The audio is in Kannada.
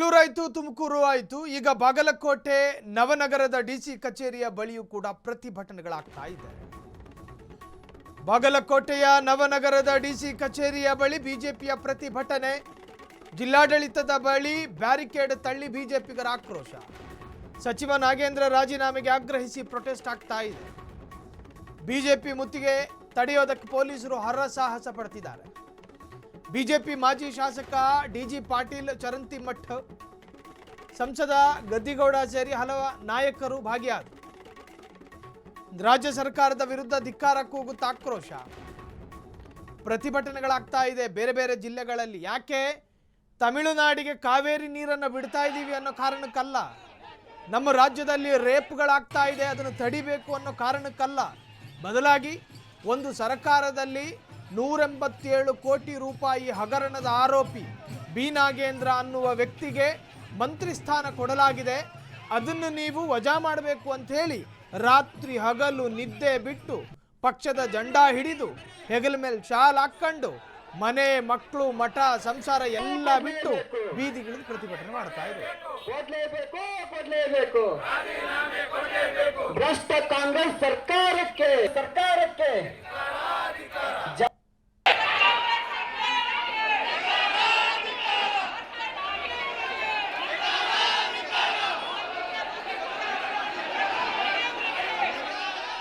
ಬೆಂಗಳೂರು ಆಯಿತು, ತುಮಕೂರು ಆಯಿತು, ಈಗ ಬಾಗಲಕೋಟೆ ನವನಗರದ ಡಿಸಿ ಕಚೇರಿಯ ಬಳಿಯೂ ಕೂಡ ಪ್ರತಿಭಟನೆಗಳಾಗ್ತಾ ಇದೆ. ಬಾಗಲಕೋಟೆಯ ನವನಗರದ ಡಿಸಿ ಕಚೇರಿಯ ಬಳಿ ಬಿಜೆಪಿಯ ಪ್ರತಿಭಟನೆ, ಜಿಲ್ಲಾಡಳಿತದ ಬಳಿ ಬ್ಯಾರಿಕೇಡ್ ತಳ್ಳಿ ಬಿಜೆಪಿಗರ ಆಕ್ರೋಶ. ಸಚಿವ ನಾಗೇಂದ್ರ ರಾಜೀನಾಮೆಗೆ ಆಗ್ರಹಿಸಿ ಪ್ರೊಟೆಸ್ಟ್ ಆಗ್ತಾ ಇದೆ. ಬಿಜೆಪಿ ಮುತ್ತಿಗೆ ತಡೆಯೋದಕ್ಕೆ ಪೊಲೀಸರು ಹರಸಾಹಸ ಪಡ್ತಿದ್ದಾರೆ. ಬಿಜೆಪಿ ಮಾಜಿ ಶಾಸಕ ಡಿಜಿ ಪಾಟೀಲ್, ಚರಂತಿಮಠ್, ಸಂಸದ ಗದ್ದಿಗೌಡ ಸೇರಿ ಹಲವು ನಾಯಕರು ಭಾಗಿಯಾದರು. ರಾಜ್ಯ ಸರ್ಕಾರದ ವಿರುದ್ಧ ಧಿಕ್ಕಾರ ಕೂಗುತ್ತಾ ಆಕ್ರೋಶ. ಪ್ರತಿಭಟನೆಗಳಾಗ್ತಾ ಇದೆ ಬೇರೆ ಬೇರೆ ಜಿಲ್ಲೆಗಳಲ್ಲಿ. ಯಾಕೆ? ತಮಿಳುನಾಡಿಗೆ ಕಾವೇರಿ ನೀರನ್ನು ಬಿಡ್ತಾ ಇದ್ದೀವಿ ಅನ್ನೋ ಕಾರಣಕ್ಕಲ್ಲ, ನಮ್ಮ ರಾಜ್ಯದಲ್ಲಿ ರೇಪ್ಗಳಾಗ್ತಾ ಇದೆ ಅದನ್ನು ತಡಿಬೇಕು ಅನ್ನೋ ಕಾರಣಕ್ಕಲ್ಲ. ಬದಲಾಗಿ ಒಂದು ಸರ್ಕಾರದಲ್ಲಿ 187 ಕೋಟಿ ರೂಪಾಯಿ ಹಗರಣದ ಆರೋಪಿ ಬಿ ನಾಗೇಂದ್ರ ಅನ್ನುವ ವ್ಯಕ್ತಿಗೆ ಮಂತ್ರಿ ಸ್ಥಾನ ಕೊಡಲಾಗಿದೆ. ಅದನ್ನು ನೀವು ವಜಾ ಮಾಡಬೇಕು ಅಂತ ಹೇಳಿ ರಾತ್ರಿ ಹಗಲು ನಿದ್ದೆ ಬಿಟ್ಟು ಪಕ್ಷದ ಜಂಡಾ ಹಿಡಿದು ಹೆಗಲ ಮೇಲೆ ಶಾಲ್ ಹಾಕೊಂಡು ಮನೆ, ಮಕ್ಕಳು, ಮಠ, ಸಂಸಾರ ಎಲ್ಲ ಬಿಟ್ಟು ಬೀದಿಗಿಳಿದು ಪ್ರತಿಭಟನೆ ಮಾಡ್ತಾ ಇದ್ದಾರೆ. ಭ್ರಷ್ಟ ಕಾಂಗ್ರೆಸ್ ಸರ್ಕಾರಕ್ಕೆ